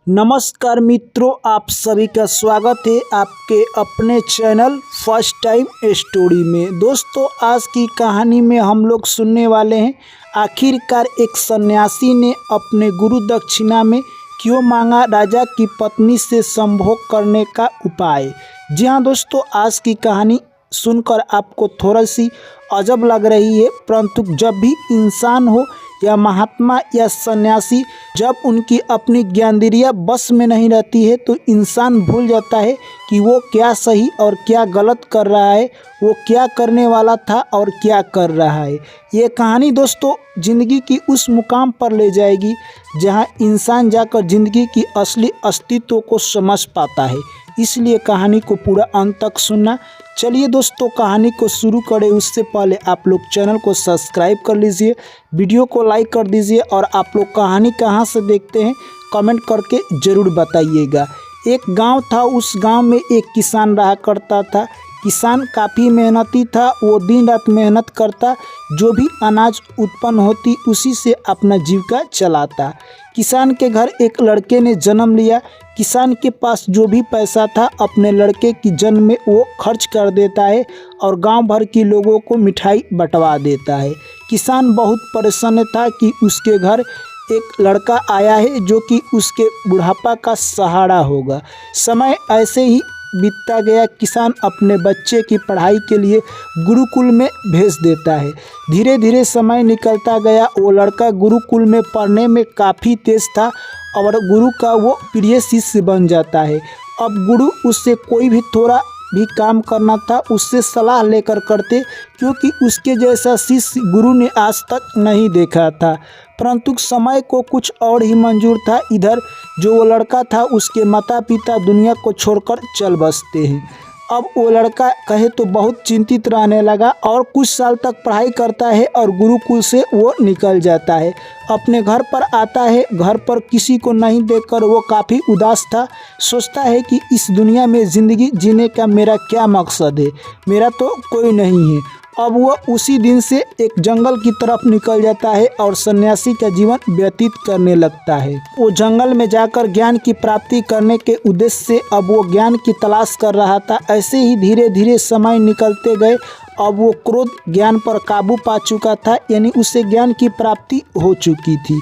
नमस्कार मित्रों, आप सभी का स्वागत है आपके अपने चैनल फर्स्ट टाइम स्टोरी में। दोस्तों, आज की कहानी में हम लोग सुनने वाले हैं आखिरकार एक सन्यासी ने अपने गुरु दक्षिणा में क्यों मांगा राजा की पत्नी से संभोग करने का उपाय। जी हाँ दोस्तों, आज की कहानी सुनकर आपको थोड़ी सी अजब लग रही है, परंतु जब भी इंसान हो या महात्मा या सन्यासी, जब उनकी अपनी ज्ञानेंद्रियां बस में नहीं रहती है तो इंसान भूल जाता है कि वो क्या सही और क्या गलत कर रहा है, वो क्या करने वाला था और क्या कर रहा है। ये कहानी दोस्तों ज़िंदगी की उस मुकाम पर ले जाएगी जहां इंसान जाकर ज़िंदगी की असली अस्तित्व को समझ पाता है। इसलिए कहानी को पूरा अंत तक सुनना। चलिए दोस्तों, कहानी को शुरू करें उससे पहले आप लोग चैनल को सब्सक्राइब कर लीजिए, वीडियो को लाइक कर दीजिए और आप लोग कहानी कहाँ से देखते हैं कमेंट करके ज़रूर बताइएगा। एक गांव था, उस गांव में एक किसान रहा करता था। किसान काफ़ी मेहनती था, वो दिन रात मेहनत करता, जो भी अनाज उत्पन्न होती उसी से अपना जीविका चलाता। किसान के घर एक लड़के ने जन्म लिया। किसान के पास जो भी पैसा था अपने लड़के की जन्म में वो खर्च कर देता है और गांव भर के लोगों को मिठाई बंटवा देता है। किसान बहुत परेशान था कि उसके घर एक लड़का आया है जो कि उसके बुढ़ापा का सहारा होगा। समय ऐसे ही बीतता गया। किसान अपने बच्चे की पढ़ाई के लिए गुरुकुल में भेज देता है। धीरे धीरे समय निकलता गया। वो लड़का गुरुकुल में पढ़ने में काफ़ी तेज था और गुरु का वो प्रिय शिष्य बन जाता है। अब गुरु उससे कोई भी थोड़ा भी काम करना था उससे सलाह लेकर करते, क्योंकि उसके जैसा शिष्य गुरु ने आज तक नहीं देखा था। परंतु समय को कुछ और ही मंजूर था। इधर जो वो लड़का था उसके माता पिता दुनिया को छोड़कर चल बसते हैं। अब वो लड़का कहे तो बहुत चिंतित रहने लगा और कुछ साल तक पढ़ाई करता है और गुरुकुल से वो निकल जाता है। अपने घर पर आता है। घर पर किसी को नहीं देखकर वो काफ़ी उदास था। सोचता है कि इस दुनिया में ज़िंदगी जीने का मेरा क्या मकसद है, मेरा तो कोई नहीं है। अब वह उसी दिन से एक जंगल की तरफ निकल जाता है और सन्यासी का जीवन व्यतीत करने लगता है। वो जंगल में जाकर ज्ञान की प्राप्ति करने के उद्देश्य से अब वो ज्ञान की तलाश कर रहा था। ऐसे ही धीरे धीरे समय निकलते गए। अब वो क्रोध ज्ञान पर काबू पा चुका था, यानी उसे ज्ञान की प्राप्ति हो चुकी थी।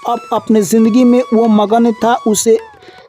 अब अपने ज़िंदगी में वो मगन था। उसे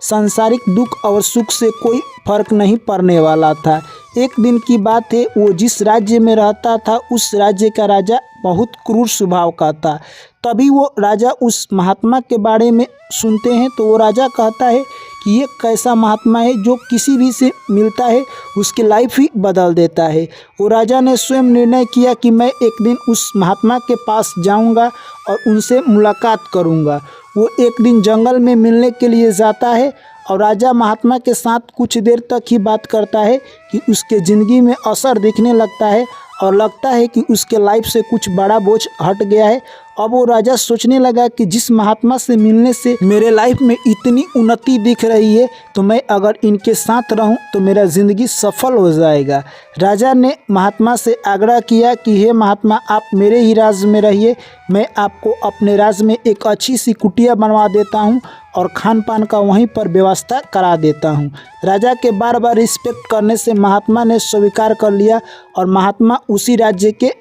सांसारिक दुख और सुख से कोई फर्क नहीं पड़ने वाला था। एक दिन की बात है, वो जिस राज्य में रहता था उस राज्य का राजा बहुत क्रूर स्वभाव का था। तभी वो राजा उस महात्मा के बारे में सुनते हैं तो वो राजा कहता है कि ये कैसा महात्मा है जो किसी भी से मिलता है उसकी लाइफ ही बदल देता है। वो राजा ने स्वयं निर्णय किया कि मैं एक दिन उस महात्मा के पास जाऊंगा और उनसे मुलाकात करूंगा। वो एक दिन जंगल में मिलने के लिए जाता है और राजा महात्मा के साथ कुछ देर तक ही बात करता है कि उसके ज़िंदगी में असर दिखने लगता है और लगता है कि उसके लाइफ से कुछ बड़ा बोझ हट गया है। अब वो राजा सोचने लगा कि जिस महात्मा से मिलने से मेरे लाइफ में इतनी उन्नति दिख रही है तो मैं अगर इनके साथ रहूं तो मेरा ज़िंदगी सफल हो जाएगा। राजा ने महात्मा से आग्रह किया कि हे महात्मा, आप मेरे ही राज्य में रहिए, मैं आपको अपने राज्य में एक अच्छी सी कुटिया बनवा देता हूँ और खान पान का वहीं पर व्यवस्था करा देता हूँ। राजा के बार बार रिस्पेक्ट करने से महात्मा ने स्वीकार कर लिया और महात्मा उसी राज्य के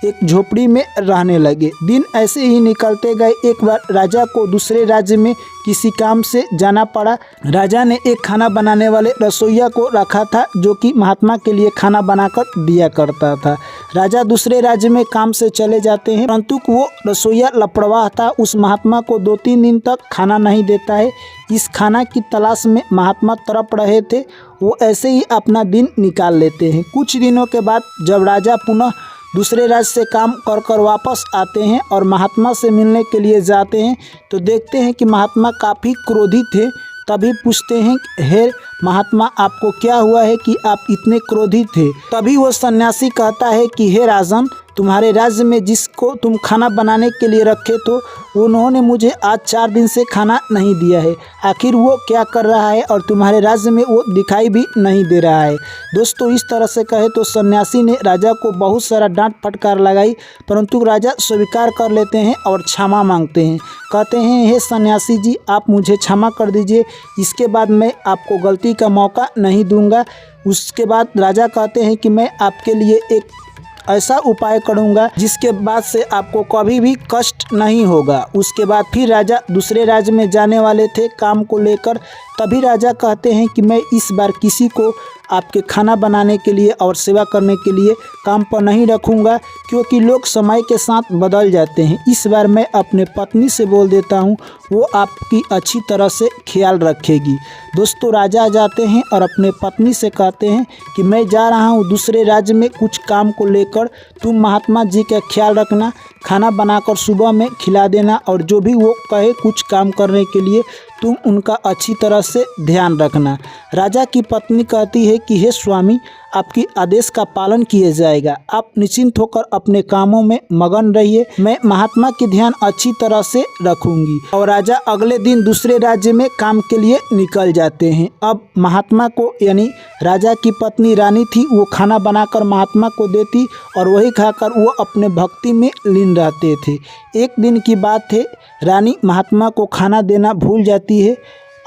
एक झोपड़ी में रहने लगे। दिन ऐसे ही निकलते गए। एक बार राजा को दूसरे राज्य में किसी काम से जाना पड़ा। राजा ने एक खाना बनाने वाले रसोइया को रखा था जो कि महात्मा के लिए खाना बनाकर दिया करता था। राजा दूसरे राज्य में काम से चले जाते हैं, परंतु वो रसोइया लापरवाह था। उस महात्मा को 2-3 दिन तक खाना नहीं देता है। इस खाना की तलाश में महात्मा तड़प रहे थे। वो ऐसे ही अपना दिन निकाल लेते हैं। कुछ दिनों के बाद जब राजा पुनः दूसरे राज्य से काम कर वापस आते हैं और महात्मा से मिलने के लिए जाते हैं तो देखते हैं कि महात्मा काफ़ी क्रोधित थे। तभी पूछते हैं, हे महात्मा, आपको क्या हुआ है कि आप इतने क्रोधित थे। तभी वो सन्यासी कहता है कि हे राजन, तुम्हारे राज्य में जिसको तुम खाना बनाने के लिए रखे तो उन्होंने मुझे आज 4 दिन से खाना नहीं दिया है। आखिर वो क्या कर रहा है और तुम्हारे राज्य में वो दिखाई भी नहीं दे रहा है। दोस्तों, इस तरह से कहे तो सन्यासी ने राजा को बहुत सारा डांट फटकार लगाई, परंतु राजा स्वीकार कर लेते हैं और क्षमा मांगते हैं। कहते हैं, हे सन्यासी जी, आप मुझे क्षमा कर दीजिए, इसके बाद मैं आपको गलती का मौका नहीं दूंगा। उसके बाद राजा कहते हैं कि मैं आपके लिए एक ऐसा उपाय करूंगा जिसके बाद से आपको कभी भी कष्ट नहीं होगा। उसके बाद फिर राजा दूसरे राज्य में जाने वाले थे काम को लेकर। तभी राजा कहते हैं कि मैं इस बार किसी को आपके खाना बनाने के लिए और सेवा करने के लिए काम पर नहीं रखूंगा, क्योंकि लोग समय के साथ बदल जाते हैं। इस बार मैं अपने पत्नी से बोल देता हूं, वो आपकी अच्छी तरह से ख्याल रखेगी। दोस्तों, राजा जाते हैं और अपने पत्नी से कहते हैं कि मैं जा रहा हूं दूसरे राज्य में कुछ काम को लेकर, तुम महात्मा जी का ख्याल रखना, खाना बनाकर सुबह में खिला देना और जो भी वो कहे कुछ काम करने के लिए तुम उनका अच्छी तरह से ध्यान रखना। राजा की पत्नी कहती है कि हे स्वामी, आपकी आदेश का पालन किया जाएगा, आप निश्चिंत होकर अपने कामों में मगन रहिए, मैं महात्मा की ध्यान अच्छी तरह से रखूंगी। और राजा अगले दिन दूसरे राज्य में काम के लिए निकल जाते हैं। अब महात्मा को, यानी राजा की पत्नी रानी थी, वो खाना बनाकर महात्मा को देती और वही खाकर वो अपने भक्ति में लीन रहते थे। एक दिन की बात है, रानी महात्मा को खाना देना भूल जाती है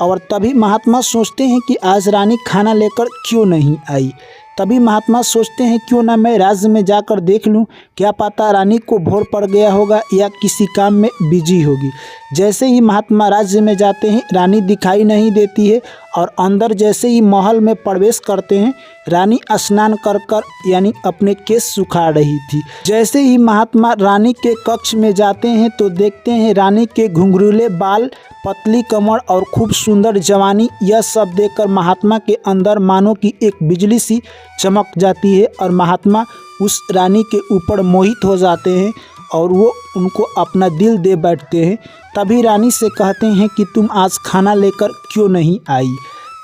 और तभी महात्मा सोचते हैं कि आज रानी खाना लेकर क्यों नहीं आई। तभी महात्मा सोचते हैं क्यों ना मैं राज्य में जाकर देख लूं, क्या पता रानी को भोर पड़ गया होगा या किसी काम में बिजी होगी। जैसे ही महात्मा राज्य में जाते हैं, रानी दिखाई नहीं देती है और अंदर जैसे ही महल में प्रवेश करते हैं, रानी स्नान कर यानी अपने केस सुखा रही थी। जैसे ही महात्मा रानी के कक्ष में जाते हैं तो देखते हैं रानी के घुंघरूले बाल, पतली कमर और खूब सुंदर जवानी। यह सब देखकर महात्मा के अंदर मानो कि एक बिजली सी चमक जाती है और महात्मा उस रानी के ऊपर मोहित हो जाते हैं और वो उनको अपना दिल दे बैठते हैं। तभी रानी से कहते हैं कि तुम आज खाना लेकर क्यों नहीं आई।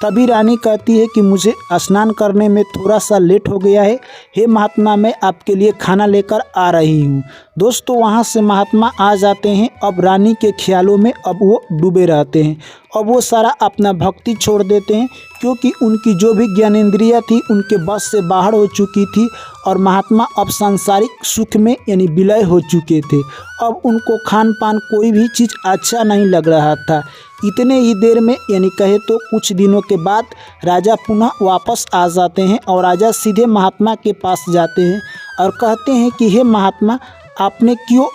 तभी रानी कहती है कि मुझे स्नान करने में थोड़ा सा लेट हो गया है, हे महात्मा, मैं आपके लिए खाना लेकर आ रही हूँ। दोस्तों, वहाँ से महात्मा आ जाते हैं। अब रानी के ख्यालों में अब वो डूबे रहते हैं। अब वो सारा अपना भक्ति छोड़ देते हैं, क्योंकि उनकी जो भी ज्ञानेंद्रियाँ थी उनके बस से बाहर हो चुकी थी और महात्मा अब सांसारिक सुख में यानी विलय हो चुके थे। अब उनको खान पान कोई भी चीज़ अच्छा नहीं लग रहा था। इतने ही देर में, यानी कहे तो कुछ दिनों के बाद, राजा पुनः वापस आ जाते हैं और राजा सीधे महात्मा के पास जाते हैं और कहते हैं कि हे महात्मा, आपने क्यों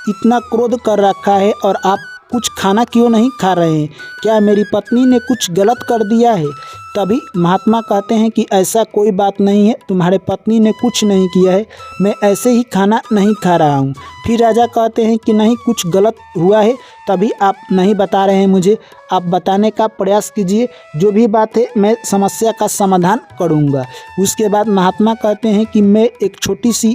इतना क्रोध कर रखा है और आप कुछ खाना क्यों नहीं खा रहे हैं? क्या मेरी पत्नी ने कुछ गलत कर दिया है? तभी महात्मा कहते हैं कि ऐसा कोई बात नहीं है, तुम्हारे पत्नी ने कुछ नहीं किया है, मैं ऐसे ही खाना नहीं खा रहा हूँ। फिर राजा कहते हैं कि नहीं, कुछ गलत हुआ है, तभी आप नहीं बता रहे हैं मुझे, आप बताने का प्रयास कीजिए, जो भी बात है मैं समस्या का समाधान करूँगा। उसके बाद महात्मा कहते हैं कि मैं एक छोटी सी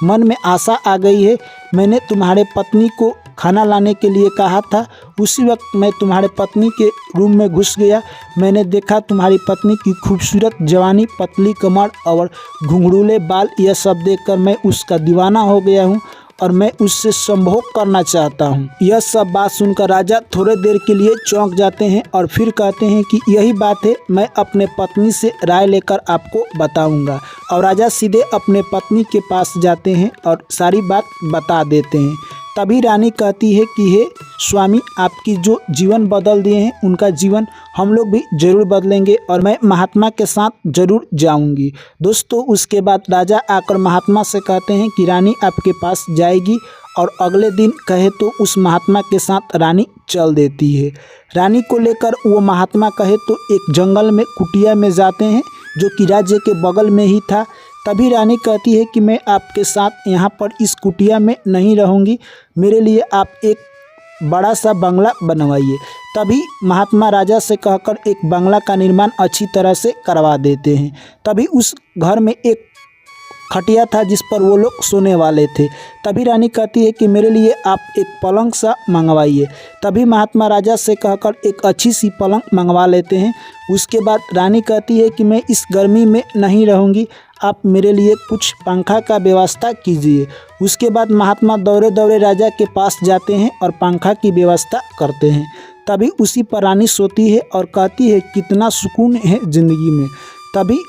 मन में आशा आ गई है, मैंने तुम्हारे पत्नी को खाना लाने के लिए कहा था, उसी वक्त मैं तुम्हारे पत्नी के रूम में घुस गया, मैंने देखा तुम्हारी पत्नी की खूबसूरत जवानी, पतली कमर और घुंघरूले बाल, यह सब देखकर मैं उसका दीवाना हो गया हूँ और मैं उससे संभोग करना चाहता हूँ। यह सब बात सुनकर राजा थोड़े देर के लिए चौंक जाते हैं और फिर कहते हैं कि यही बात है, मैं अपने पत्नी से राय लेकर आपको बताऊंगा। और राजा सीधे अपने पत्नी के पास जाते हैं और सारी बात बता देते हैं। तभी रानी कहती है कि हे स्वामी, आपकी जो जीवन बदल दिए हैं उनका जीवन हम लोग भी ज़रूर बदलेंगे और मैं महात्मा के साथ ज़रूर जाऊंगी। दोस्तों, उसके बाद राजा आकर महात्मा से कहते हैं कि रानी आपके पास जाएगी और अगले दिन कहे तो उस महात्मा के साथ रानी चल देती है। रानी को लेकर वो महात्मा कहे तो एक जंगल में कुटिया में जाते हैं, जो कि राज्य के बगल में ही था। तभी रानी कहती है कि मैं आपके साथ यहाँ पर इस कुटिया में नहीं रहूँगी, मेरे लिए आप एक बड़ा सा बंगला बनवाइए। तभी महात्मा राजा से कहकर एक बंगला का निर्माण अच्छी तरह से करवा देते हैं। तभी उस घर में एक खटिया था जिस पर वो लोग सोने वाले थे। तभी रानी कहती है कि मेरे लिए आप एक पलंग सा मंगवाइए। तभी महात्मा राजा से कहकर एक अच्छी सी पलंग मंगवा लेते हैं। उसके बाद रानी कहती है कि मैं इस गर्मी में नहीं रहूँगी, आप मेरे लिए कुछ पंखा का व्यवस्था कीजिए। उसके बाद महात्मा दौड़े दौड़े राजा के पास जाते हैं और पंखा की व्यवस्था करते हैं। तभी उसी पर रानी सोती है और कहती है कितना सुकून है ज़िंदगी में। तभी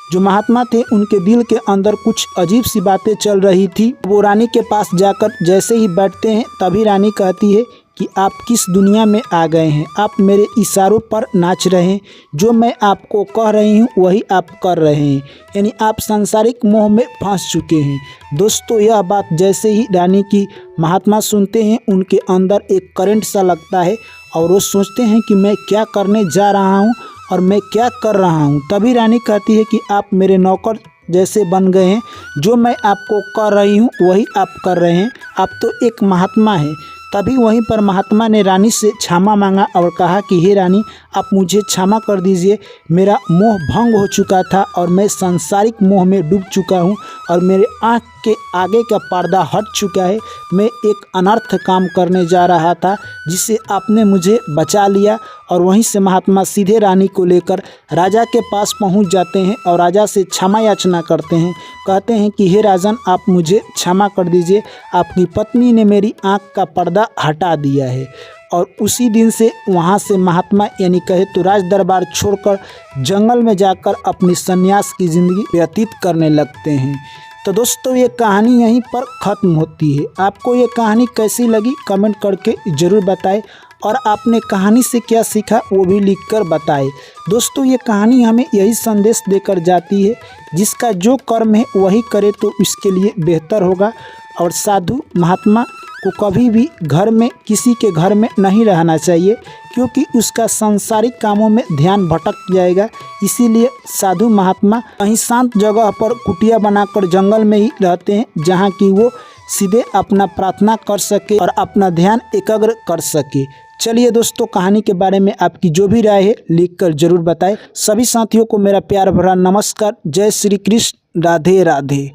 जो महात्मा थे उनके दिल के अंदर कुछ अजीब सी बातें चल रही थी। वो रानी के पास जाकर जैसे ही बैठते हैं तभी रानी कहती है कि आप किस दुनिया में आ गए हैं, आप मेरे इशारों पर नाच रहे हैं, जो मैं आपको कह रही हूँ वही आप कर रहे हैं, यानी आप सांसारिक मोह में फंस चुके हैं। दोस्तों यह बात जैसे ही रानी की महात्मा सुनते हैं उनके अंदर एक करंट सा लगता है और वो सोचते हैं कि मैं क्या करने जा रहा हूँ और मैं क्या कर रहा हूँ। तभी रानी कहती है कि आप मेरे नौकर जैसे बन गए हैं, जो मैं आपको कर रही हूँ वही आप कर रहे हैं, आप तो एक महात्मा हैं। तभी वहीं पर महात्मा ने रानी से क्षमा मांगा और कहा कि हे रानी, आप मुझे क्षमा कर दीजिए, मेरा मोह भंग हो चुका था और मैं सांसारिक मोह में डूब चुका हूँ और मेरे आँख के आगे का पर्दा हट चुका है। मैं एक अनर्थ काम करने जा रहा था जिससे आपने मुझे बचा लिया। और वहीं से महात्मा सीधे रानी को लेकर राजा के पास पहुंच जाते हैं और राजा से क्षमा याचना करते हैं। कहते हैं कि हे राजन, आप मुझे क्षमा कर दीजिए, आपकी पत्नी ने मेरी आँख का पर्दा हटा दिया है। और उसी दिन से वहाँ से महात्मा यानी कहे तो राज दरबार छोड़कर जंगल में जाकर अपनी सन्यास की ज़िंदगी व्यतीत करने लगते हैं। तो दोस्तों ये कहानी यहीं पर ख़त्म होती है। आपको ये कहानी कैसी लगी कमेंट करके ज़रूर बताएं और आपने कहानी से क्या सीखा वो भी लिखकर बताएं। दोस्तों ये कहानी हमें यही संदेश देकर जाती है, जिसका जो कर्म है वही करे तो इसके लिए बेहतर होगा। और साधु महात्मा को कभी भी घर में किसी के घर में नहीं रहना चाहिए, क्योंकि उसका सांसारिक कामों में ध्यान भटक जाएगा। इसीलिए साधु महात्मा कहीं शांत जगह पर कुटिया बनाकर जंगल में ही रहते हैं, जहाँ कि वो सीधे अपना प्रार्थना कर सके और अपना ध्यान एकाग्र कर सके। चलिए दोस्तों, कहानी के बारे में आपकी जो भी राय है लिखकर जरूर बताएं। सभी साथियों को मेरा प्यार भरा नमस्कार। जय श्री कृष्ण। राधे राधे।